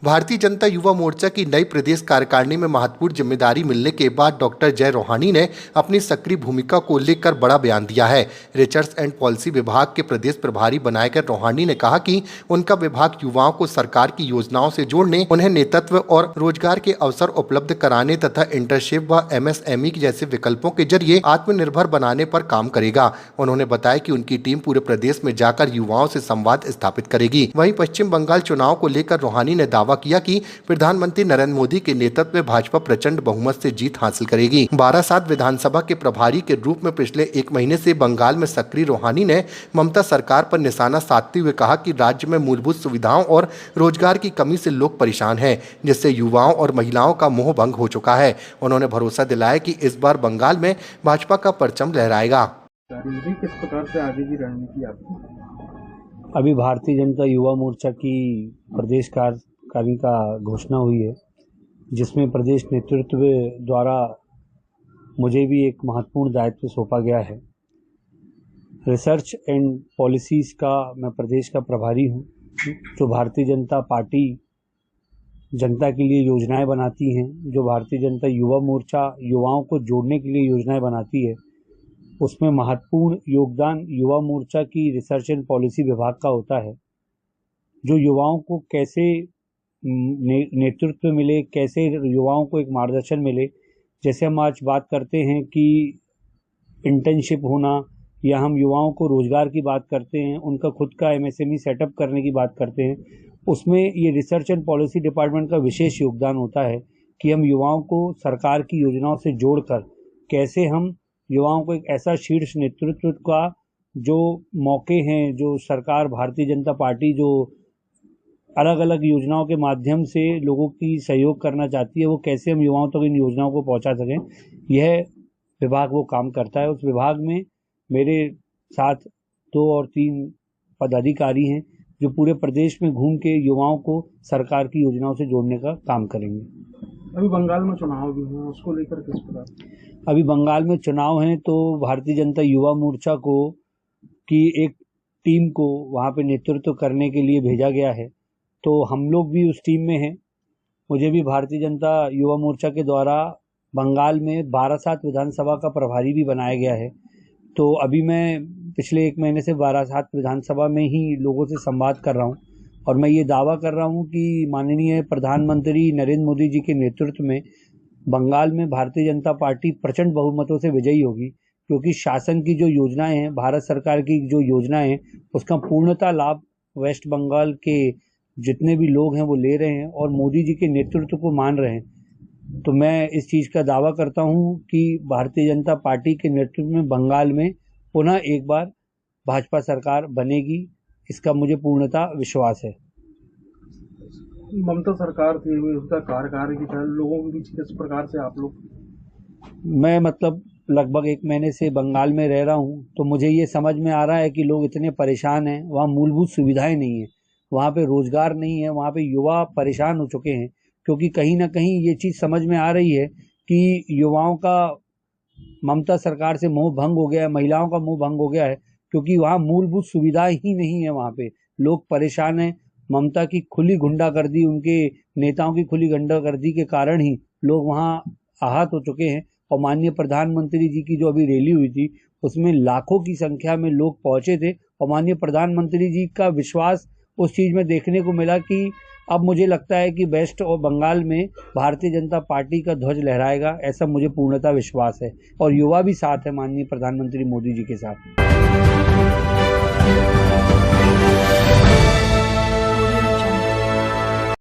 भारतीय जनता युवा मोर्चा की नई प्रदेश कार्यकारिणी में महत्वपूर्ण जिम्मेदारी मिलने के बाद डॉक्टर जय रोहानी ने अपनी सक्रिय भूमिका को लेकर बड़ा बयान दिया है। रिसर्च एंड पॉलिसी विभाग के प्रदेश प्रभारी बनाए गए रोहानी ने कहा कि उनका विभाग युवाओं को सरकार की योजनाओं से जोड़ने, उन्हें नेतृत्व और रोजगार के अवसर उपलब्ध कराने तथा इंटर्नशिप व MSME जैसे विकल्पों के जरिए आत्मनिर्भर बनाने पर काम करेगा। उन्होंने बताया कि उनकी टीम पूरे प्रदेश में जाकर युवाओं से संवाद स्थापित करेगी। वहीं पश्चिम बंगाल चुनाव को लेकर रोहानी ने दावा किया कि प्रधानमंत्री नरेंद्र मोदी के नेतृत्व में भाजपा प्रचंड बहुमत से जीत हासिल करेगी। 12/7 विधानसभा के प्रभारी के रूप में पिछले 1 महीने से बंगाल में सक्रिय रोहानी ने ममता सरकार पर निशाना साधते हुए कहा कि राज्य में मूलभूत सुविधाओं और रोजगार की कमी से लोग परेशान हैं, जिससे युवाओं और महिलाओं का मोह भंग हो चुका है। उन्होंने भरोसा दिलाया कि इस बार बंगाल में भाजपा का परचम लहराएगा। किस प्रकार से आगे की रणनीति आपकी? अभी भारतीय जनता युवा मोर्चा की प्रदेश कार्यकारिणी का घोषणा हुई है, जिसमें प्रदेश नेतृत्व द्वारा मुझे भी एक महत्वपूर्ण दायित्व सौंपा गया है। रिसर्च एंड पॉलिसीज का मैं प्रदेश का प्रभारी हूँ, जो भारतीय जनता पार्टी जनता के लिए योजनाएं बनाती हैं, जो भारतीय जनता युवा मोर्चा युवाओं को जोड़ने के लिए योजनाएं बनाती है, उसमें महत्वपूर्ण योगदान युवा मोर्चा की रिसर्च एंड पॉलिसी विभाग का होता है, जो युवाओं को कैसे नेतृत्व मिले, कैसे युवाओं को एक मार्गदर्शन मिले। जैसे हम आज बात करते हैं कि इंटर्नशिप होना, या हम युवाओं को रोजगार की बात करते हैं, उनका खुद का MSME सेटअप करने की बात करते हैं, उसमें ये रिसर्च एंड पॉलिसी डिपार्टमेंट का विशेष योगदान होता है कि हम युवाओं को सरकार की योजनाओं से जोड़कर कैसे हम युवाओं को एक ऐसा शीर्ष नेतृत्व का जो मौके हैं, जो सरकार भारतीय जनता पार्टी जो अलग अलग योजनाओं के माध्यम से लोगों की सहयोग करना चाहती है, वो कैसे हम युवाओं तक इन योजनाओं को पहुंचा सकें, यह विभाग वो काम करता है। उस विभाग में मेरे साथ 2 और 3 पदाधिकारी हैं, जो पूरे प्रदेश में घूम के युवाओं को सरकार की योजनाओं से जोड़ने का काम करेंगे। अभी बंगाल में चुनाव भी हैं, उसको लेकर किस प्रकार? अभी बंगाल में चुनाव हैं, तो भारतीय जनता युवा मोर्चा को की एक टीम को वहाँ पे नेतृत्व करने के लिए भेजा गया है, तो हम लोग भी उस टीम में हैं। मुझे भी भारतीय जनता युवा मोर्चा के द्वारा बंगाल में 12/7 विधानसभा का प्रभारी भी बनाया गया है। तो अभी मैं पिछले 1 महीने से 12/7 विधानसभा में ही लोगों से संवाद कर रहा हूँ, और मैं ये दावा कर रहा हूँ कि माननीय प्रधानमंत्री नरेंद्र मोदी जी के नेतृत्व में बंगाल में भारतीय जनता पार्टी प्रचंड बहुमतों से विजयी होगी, क्योंकि शासन की जो योजनाएं हैं, भारत सरकार की जो योजनाएं हैं, उसका पूर्णतः लाभ वेस्ट बंगाल के जितने भी लोग हैं वो ले रहे हैं और मोदी जी के नेतृत्व को मान रहे हैं। तो मैं इस चीज़ का दावा करता हूं कि भारतीय जनता पार्टी के नेतृत्व में बंगाल में पुनः एक बार भाजपा सरकार बनेगी, इसका मुझे पूर्णतः विश्वास है। ममता सरकार थी, उसका कार्यकाल की तरह लोगों के बीच किस प्रकार से आप लोग? मैं लगभग 1 महीने से बंगाल में रह रहा हूँ, तो मुझे ये समझ में आ रहा है कि लोग इतने परेशान हैं, वहाँ मूलभूत सुविधाएं नहीं है, वहाँ पे रोजगार नहीं है, वहाँ पे युवा परेशान हो चुके हैं, क्योंकि कहीं ना कहीं ये चीज़ समझ में आ रही है कि युवाओं का ममता सरकार से मोह भंग हो गया है, महिलाओं का मोह भंग हो गया है, क्योंकि वहाँ मूलभूत सुविधाएं ही नहीं है। वहाँ पे लोग परेशान हैं। ममता की खुली गुंडागर्दी, उनके नेताओं की खुली गुंडागर्दी के कारण ही लोग वहाँ आहत हो चुके हैं। और माननीय प्रधानमंत्री जी की जो अभी रैली हुई थी, उसमें लाखों की संख्या में लोग पहुंचे थे, और माननीय प्रधानमंत्री जी का विश्वास उस चीज़ में देखने को मिला कि अब मुझे लगता है कि वेस्ट और बंगाल में भारतीय जनता पार्टी का ध्वज लहराएगा, ऐसा मुझे पूर्णतः विश्वास है। और युवा भी साथ है माननीय प्रधानमंत्री मोदी जी के साथ।